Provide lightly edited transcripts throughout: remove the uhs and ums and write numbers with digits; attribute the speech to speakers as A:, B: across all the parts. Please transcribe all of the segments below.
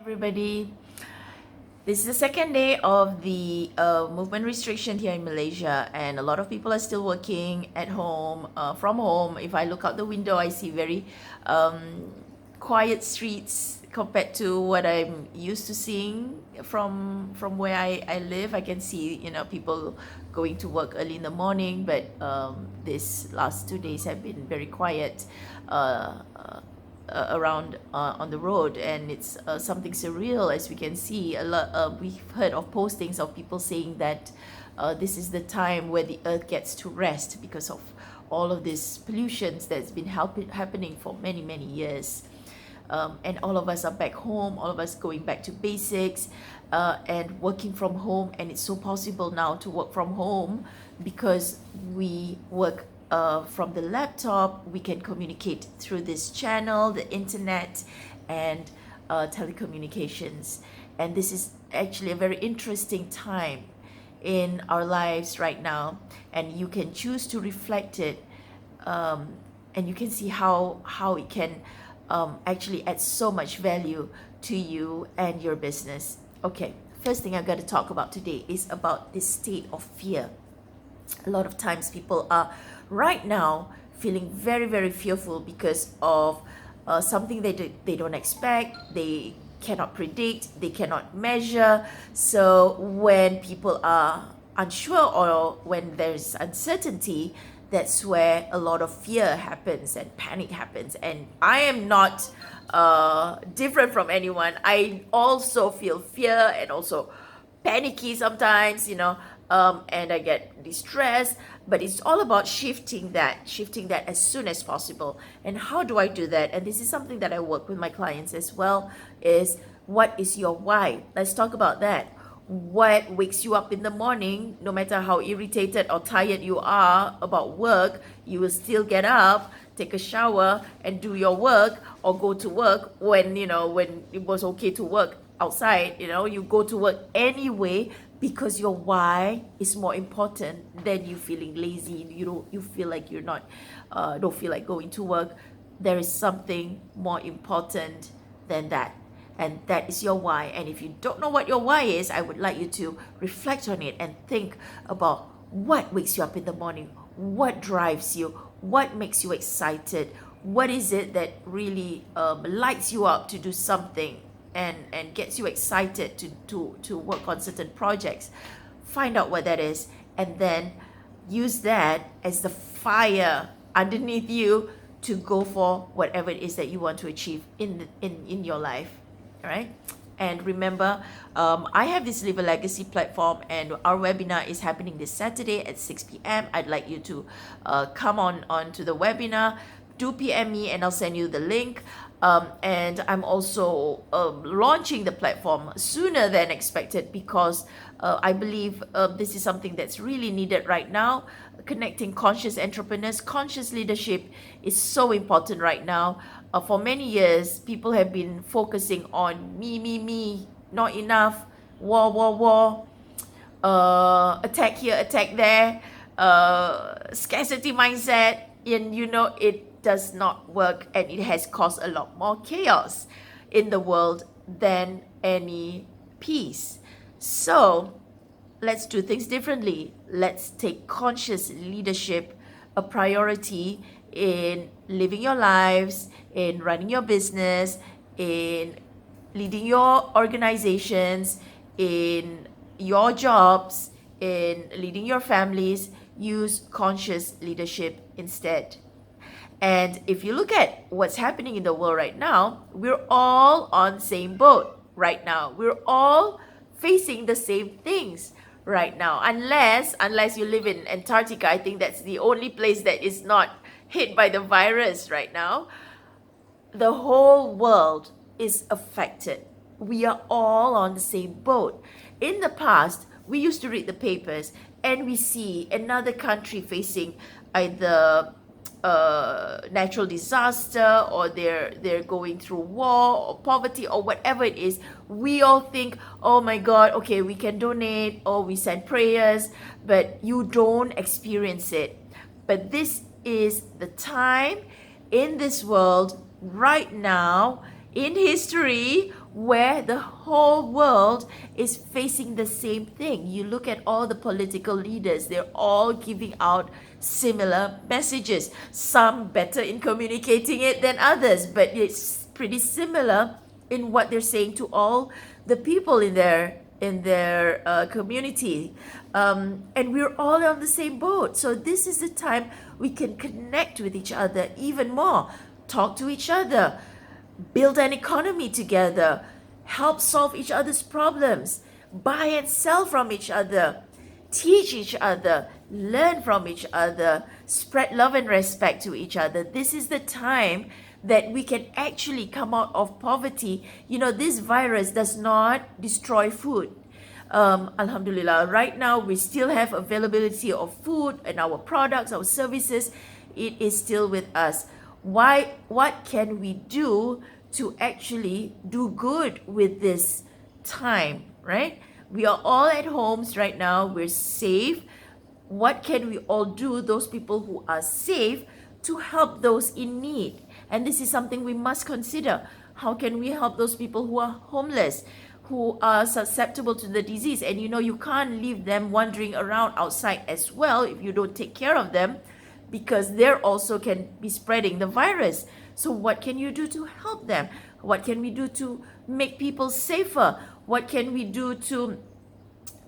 A: Everybody, this is the second day of the movement restriction here in Malaysia, and a lot of people are still working at home, from home. If I look out the window, I see very quiet streets compared to what I'm used to seeing from where I live. I can see people going to work early in the morning, but this last 2 days have been very quiet. Around on the road, and it's something surreal. As we can see, a lot we've heard of postings of people saying that this is the time where the earth gets to rest because of all of this pollutions that's been happening for many years. And all of us are back home, all of us going back to basics, and working from home. And it's so possible now to work from home because we work from the laptop. We can communicate through this channel, the internet, and telecommunications. And this is actually a very interesting time in our lives right now, and you can choose to reflect it, and you can see how it can actually add so much value to you and your business. Okay, first thing I've got to talk about today is about this state of fear. A lot of times people are right now feeling very fearful because of something they don't expect, they cannot predict, they cannot measure. So when people are unsure or when there's uncertainty, that's where a lot of fear happens and panic happens. And I am not different from anyone. I also feel fear and also panicky sometimes, and I get distressed. But it's all about shifting that as soon as possible. And how do I do that? And this is something that I work with my clients as well, is what is your why? Let's talk about that. What wakes you up in the morning? No matter how irritated or tired you are about work, you will still get up, take a shower, and do your work, or go to work when it was okay to work outside. You go to work anyway because your why is more important than you feeling lazy. You feel like you're not don't feel like going to work. There is something more important than that, and that is your why. And if you don't know what your why is, I would like you to reflect on it and think about what wakes you up in the morning, what drives you, what makes you excited, what is it that really lights you up to do something and gets you excited to work on certain projects. Find out what that is, and then use that as the fire underneath you to go for whatever it is that you want to achieve in your life. All right. And remember, I have this Live a Legacy platform, and our webinar is happening this Saturday at 6 p.m. I'd like you to come on to the webinar. Do PM me and I'll send you the link. And I'm also launching the platform sooner than expected because I believe this is something that's really needed right now. Connecting conscious entrepreneurs, conscious leadership is so important right now. For many years, people have been focusing on me, not enough, war, attack here, attack there, scarcity mindset, and it does not work, and it has caused a lot more chaos in the world than any peace. So let's do things differently. Let's take conscious leadership a priority in living your lives, in running your business, in leading your organizations, in your jobs, in leading your families. Use conscious leadership instead. And if you look at what's happening in the world right now, we're all on the same boat right now. We're all facing the same things right now. Unless you live in Antarctica, I think that's the only place that is not hit by the virus right now. The whole world is affected. We are all on the same boat. In the past, we used to read the papers and we see another country facing either natural disaster, or they're going through war or poverty or whatever it is. We all think, oh my God, okay, we can donate or we send prayers, but you don't experience it. But this is the time in this world right now in history where the whole world is facing the same thing. You look at all the political leaders, they're all giving out similar messages, some better in communicating it than others, but it's pretty similar in what they're saying to all the people in their community, and we're all on the same boat. So this is the time we can connect with each other even more, talk to each other, build an economy together, help solve each other's problems, buy and sell from each other, teach each other, learn from each other, spread love and respect to each other. This is the time that we can actually come out of poverty. You know, this virus does not destroy food. Alhamdulillah, right now we still have availability of food and our products, our services. It is still with us. What can we do to actually do good with this time, right? We are all at homes right now. We're safe. What can we all do, those people who are safe, to help those in need? And this is something we must consider. How can we help those people who are homeless, who are susceptible to the disease? And you know, you can't leave them wandering around outside as well if you don't take care of them, because they're also can be spreading the virus. So what can you do to help them? What can we do to make people safer? What can we do to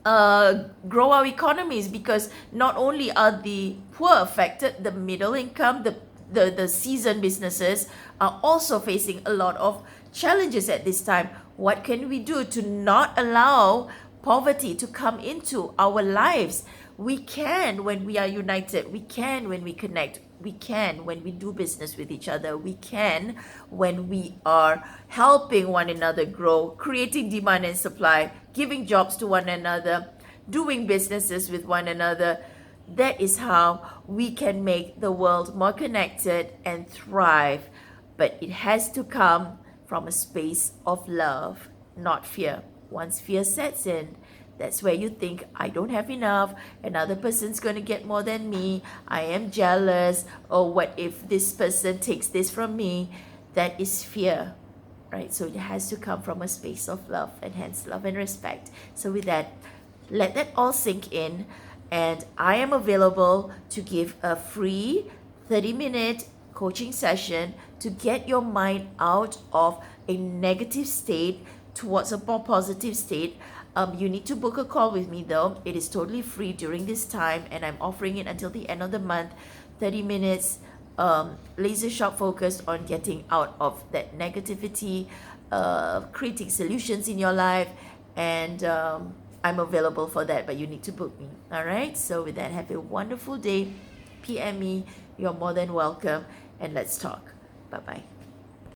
A: grow our economies? Because not only are the poor affected, the middle income, the seasoned businesses are also facing a lot of challenges at this time. What can we do to not allow poverty to come into our lives? We can when we are united. We can when we connect. We can when we do business with each other. We can when we are helping one another grow, creating demand and supply, giving jobs to one another, doing businesses with one another. That is how we can make the world more connected and thrive. But it has to come from a space of love, not fear. Once fear sets in, that's where you think, I don't have enough, another person's going to get more than me, I am jealous, or what if this person takes this from me? That is fear, right? So it has to come from a space of love, and hence love and respect. So with that, let that all sink in, and I am available to give a free 30-minute coaching session to get your mind out of a negative state towards a more positive state. You need to book a call with me though. It is totally free during this time, and I'm offering it until the end of the month. 30 minutes, laser sharp focused on getting out of that negativity, creating solutions in your life, and I'm available for that, but you need to book me. All right, so with that, have a wonderful day. PM me, you're more than welcome, and let's talk. Bye bye.